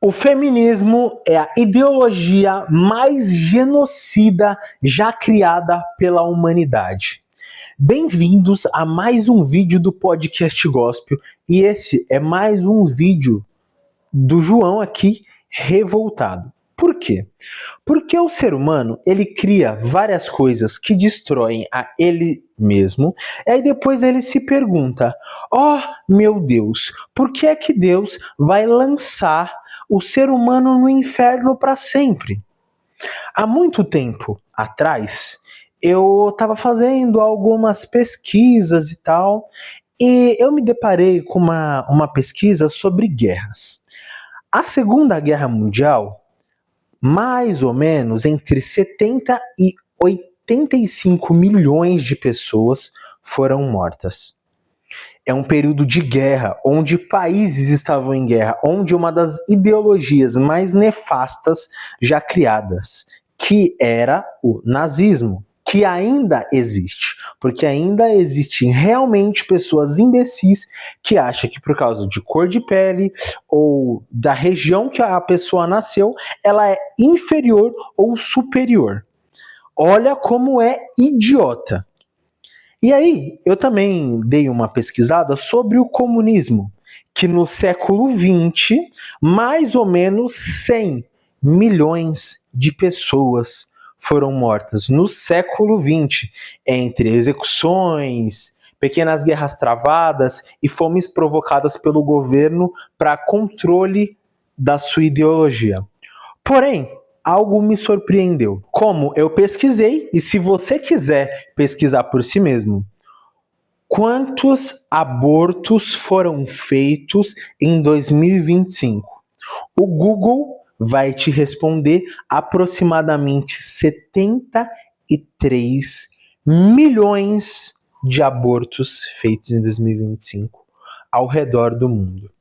O feminismo é a ideologia mais genocida já criada pela humanidade. Bem-vindos a mais um vídeo do Podcast Gospel, e esse é mais um vídeo do João aqui revoltado. Por quê? Porque o ser humano, ele cria várias coisas que destroem a ele mesmo, e aí depois ele se pergunta: oh, meu Deus, por que é que Deus vai lançar o ser humano no inferno para sempre? Há muito tempo atrás, eu estava fazendo algumas pesquisas e tal, e eu me deparei com uma pesquisa sobre guerras. A Segunda Guerra Mundial, mais ou menos entre 70 e 85 milhões de pessoas foram mortas. É um período de guerra, onde países estavam em guerra, onde uma das ideologias mais nefastas já criadas, que era o nazismo, que ainda existe, porque ainda existem realmente pessoas imbecis que acham que por causa de cor de pele ou da região que a pessoa nasceu, ela é inferior ou superior. Olha como é idiota. E aí, eu também dei uma pesquisada sobre o comunismo, que no século XX, mais ou menos 100 milhões de pessoas foram mortas no século XX, entre execuções, pequenas guerras travadas e fomes provocadas pelo governo para controle da sua ideologia. Porém, algo me surpreendeu. Como eu pesquisei, e se você quiser pesquisar por si mesmo, quantos abortos foram feitos em 2025? O Google vai te responder aproximadamente 73 milhões de abortos feitos em 2025 ao redor do mundo.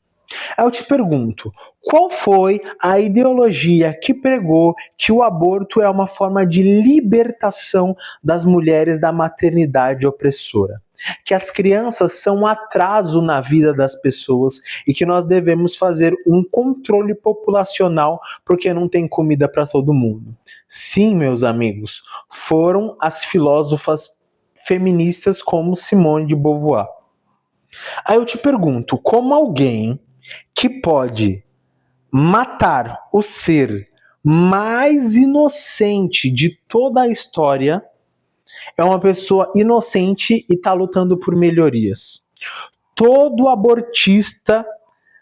Eu te pergunto, qual foi a ideologia que pregou que o aborto é uma forma de libertação das mulheres da maternidade opressora? Que as crianças são um atraso na vida das pessoas e que nós devemos fazer um controle populacional porque não tem comida para todo mundo. Sim, meus amigos, foram as filósofas feministas como Simone de Beauvoir. Aí eu te pergunto, como alguém que pode matar o ser mais inocente de toda a história é uma pessoa inocente e está lutando por melhorias? Todo abortista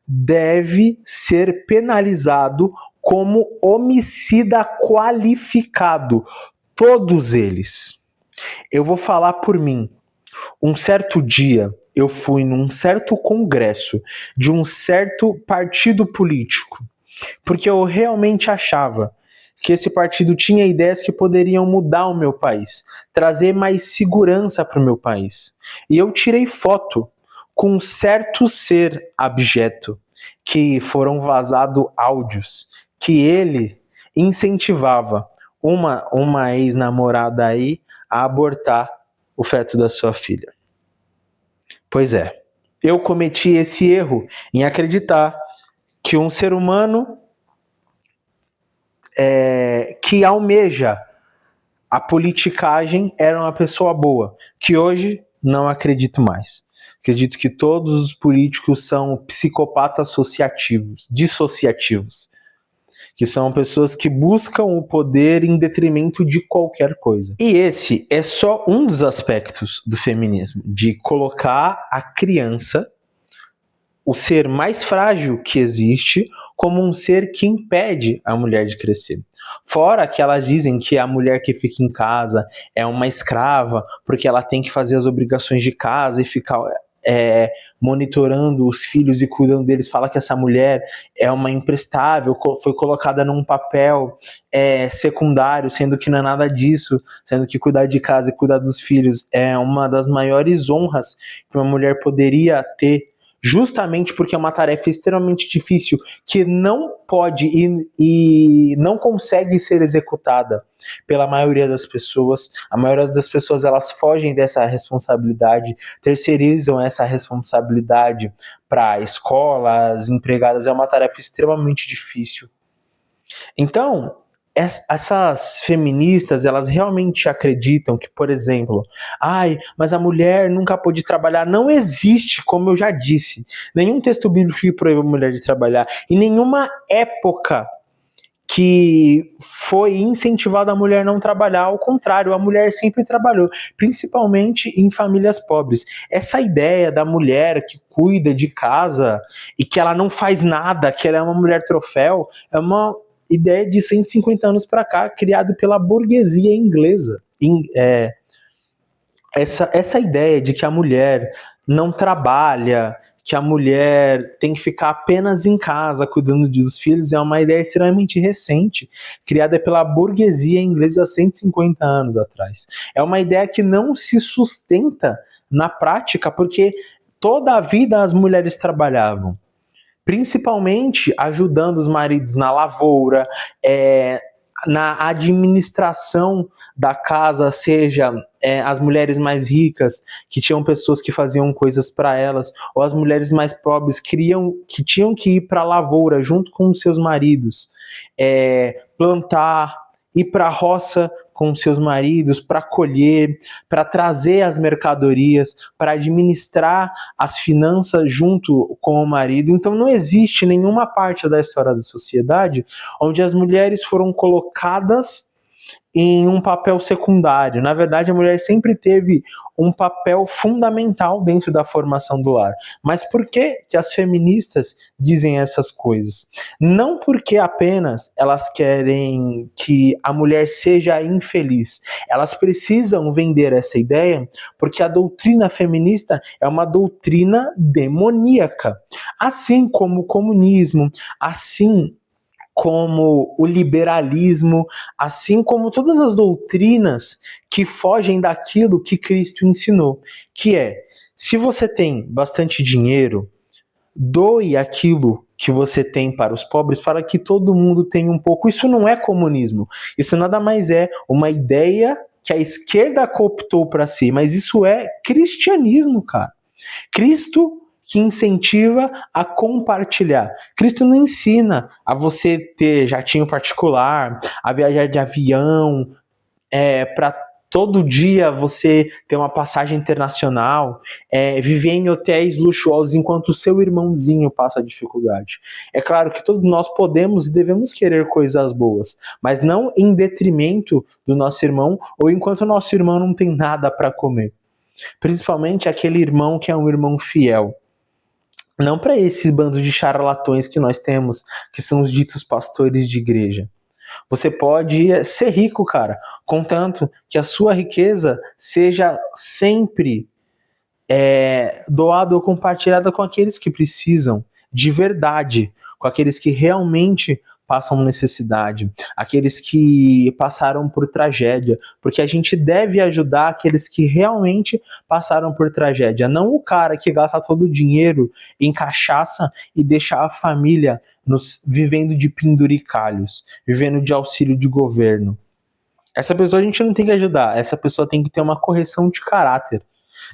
deve ser penalizado como homicida qualificado. Todos eles. Eu vou falar por mim. Um certo dia, eu fui num certo congresso de um certo partido político, porque eu realmente achava que esse partido tinha ideias que poderiam mudar o meu país, trazer mais segurança para o meu país. E eu tirei foto com um certo ser abjeto, que foram vazados áudios, que ele incentivava uma ex-namorada aí a abortar o feto da sua filha. Pois é, eu cometi esse erro em acreditar que um ser humano que almeja a politicagem era uma pessoa boa, que hoje não acredito mais. Acredito que todos os políticos são psicopatas dissociativos, que são pessoas que buscam o poder em detrimento de qualquer coisa. E esse é só um dos aspectos do feminismo, de colocar a criança, o ser mais frágil que existe, como um ser que impede a mulher de crescer. Fora que elas dizem que a mulher que fica em casa é uma escrava, porque ela tem que fazer as obrigações de casa e ficar monitorando os filhos e cuidando deles. Fala que essa mulher é uma imprestável, foi colocada num papel secundário, sendo que não é nada disso, sendo que cuidar de casa e cuidar dos filhos é uma das maiores honras que uma mulher poderia ter justamente porque é uma tarefa extremamente difícil, que não pode e não consegue ser executada pela maioria das pessoas. A maioria das pessoas, elas fogem dessa responsabilidade, terceirizam essa responsabilidade para escolas, empregadas. É uma tarefa extremamente difícil. Então, essas feministas, elas realmente acreditam que, por exemplo, mas a mulher nunca pôde trabalhar. Não existe, como eu já disse, nenhum texto bíblico que proíbe a mulher de trabalhar. Em nenhuma época que foi incentivada a mulher não trabalhar, ao contrário, a mulher sempre trabalhou, principalmente em famílias pobres. Essa ideia da mulher que cuida de casa e que ela não faz nada, que ela é uma mulher troféu, é uma ideia de 150 anos para cá, criada pela burguesia inglesa. Essa ideia de que a mulher não trabalha, que a mulher tem que ficar apenas em casa cuidando dos filhos, é uma ideia extremamente recente, criada pela burguesia inglesa há 150 anos atrás. É uma ideia que não se sustenta na prática, porque toda a vida as mulheres trabalhavam, principalmente ajudando os maridos na lavoura, na administração da casa, seja as mulheres mais ricas, que tinham pessoas que faziam coisas para elas, ou as mulheres mais pobres que tinham que ir para a lavoura junto com os seus maridos, plantar, ir para a roça com seus maridos, para colher, para trazer as mercadorias, para administrar as finanças junto com o marido. Então não existe nenhuma parte da história da sociedade onde as mulheres foram colocadas em um papel secundário. Na verdade, a mulher sempre teve um papel fundamental dentro da formação do lar. Mas por que as feministas dizem essas coisas? Não porque apenas elas querem que a mulher seja infeliz. Elas precisam vender essa ideia porque a doutrina feminista é uma doutrina demoníaca. Assim como o comunismo, assim como o liberalismo, assim como todas as doutrinas que fogem daquilo que Cristo ensinou, que é, se você tem bastante dinheiro, doe aquilo que você tem para os pobres, para que todo mundo tenha um pouco. Isso não é comunismo, isso nada mais é uma ideia que a esquerda cooptou para si, mas isso é cristianismo, cara. Cristo que incentiva a compartilhar. Cristo não ensina a você ter jatinho particular, a viajar de avião, para todo dia você ter uma passagem internacional, viver em hotéis luxuosos enquanto o seu irmãozinho passa dificuldade. É claro que todos nós podemos e devemos querer coisas boas, mas não em detrimento do nosso irmão ou enquanto o nosso irmão não tem nada para comer. Principalmente aquele irmão que é um irmão fiel. Não para esse bando de charlatões que nós temos, que são os ditos pastores de igreja. Você pode ser rico, cara, contanto que a sua riqueza seja sempre doada ou compartilhada com aqueles que precisam, de verdade, com aqueles que realmente passam necessidade, aqueles que passaram por tragédia, porque a gente deve ajudar aqueles que realmente passaram por tragédia, não o cara que gasta todo o dinheiro em cachaça e deixa a família vivendo de penduricalhos, vivendo de auxílio de governo. Essa pessoa a gente não tem que ajudar, essa pessoa tem que ter uma correção de caráter.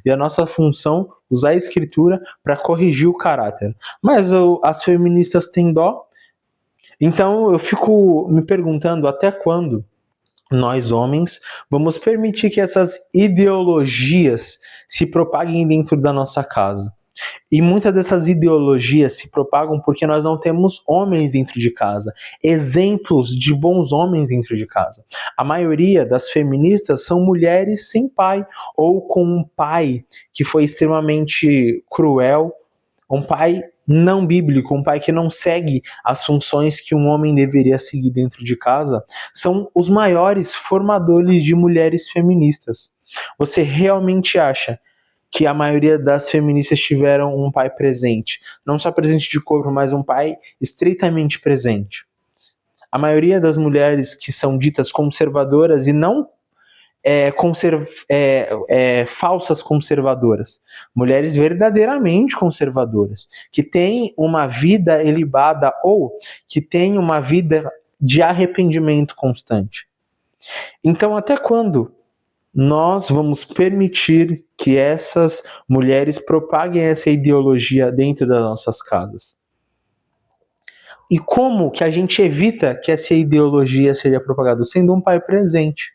E a nossa função, usar a escritura para corrigir o caráter. Mas as feministas têm dó. Então eu fico me perguntando até quando nós homens vamos permitir que essas ideologias se propaguem dentro da nossa casa. E muitas dessas ideologias se propagam porque nós não temos homens dentro de casa, exemplos de bons homens dentro de casa. A maioria das feministas são mulheres sem pai, ou com um pai que foi extremamente cruel, um pai não bíblico, um pai que não segue as funções que um homem deveria seguir dentro de casa. São os maiores formadores de mulheres feministas. Você realmente acha que a maioria das feministas tiveram um pai presente? Não só presente de corpo, mas um pai estreitamente presente. A maioria das mulheres que são ditas conservadoras e não falsas conservadoras, mulheres verdadeiramente conservadoras, que têm uma vida ilibada ou que têm uma vida de arrependimento constante. Então, até quando nós vamos permitir que essas mulheres propaguem essa ideologia dentro das nossas casas? E como que a gente evita que essa ideologia seja propagada? Sendo um pai presente.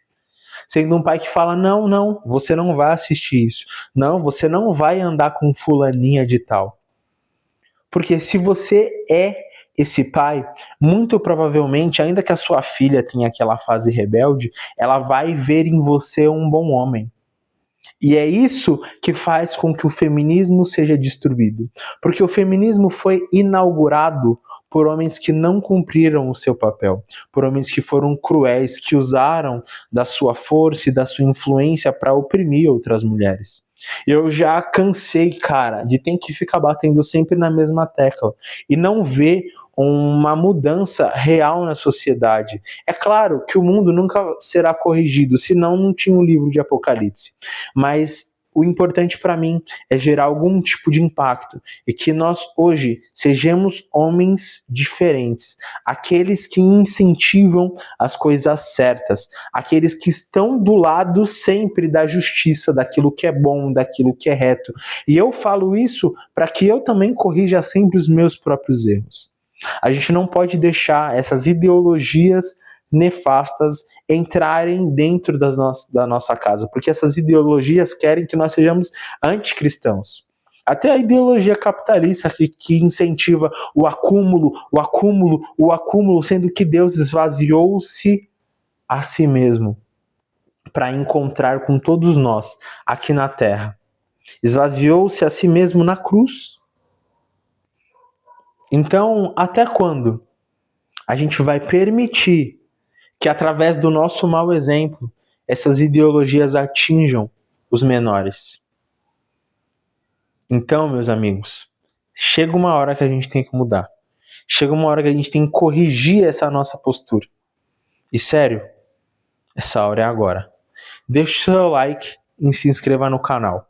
Sendo um pai que fala, não, você não vai assistir isso. Não, você não vai andar com fulaninha de tal. Porque se você é esse pai, muito provavelmente, ainda que a sua filha tenha aquela fase rebelde, ela vai ver em você um bom homem. E é isso que faz com que o feminismo seja destruído. Porque o feminismo foi inaugurado por homens que não cumpriram o seu papel, por homens que foram cruéis, que usaram da sua força e da sua influência para oprimir outras mulheres. Eu já cansei, cara, de ter que ficar batendo sempre na mesma tecla e não ver uma mudança real na sociedade. É claro que o mundo nunca será corrigido, senão não tinha um livro de Apocalipse. Mas o importante para mim é gerar algum tipo de impacto e que nós hoje sejamos homens diferentes, aqueles que incentivam as coisas certas, aqueles que estão do lado sempre da justiça, daquilo que é bom, daquilo que é reto. E eu falo isso para que eu também corrija sempre os meus próprios erros. A gente não pode deixar essas ideologias nefastas entrarem dentro da nossa casa, porque essas ideologias querem que nós sejamos anticristãos. Até a ideologia capitalista que incentiva o acúmulo, sendo que Deus esvaziou-se a si mesmo para encontrar com todos nós aqui na terra. Esvaziou-se a si mesmo na cruz. Então, até quando a gente vai permitir que através do nosso mau exemplo, essas ideologias atinjam os menores? Então, meus amigos, chega uma hora que a gente tem que mudar. Chega uma hora que a gente tem que corrigir essa nossa postura. E sério, essa hora é agora. Deixe o seu like e se inscreva no canal.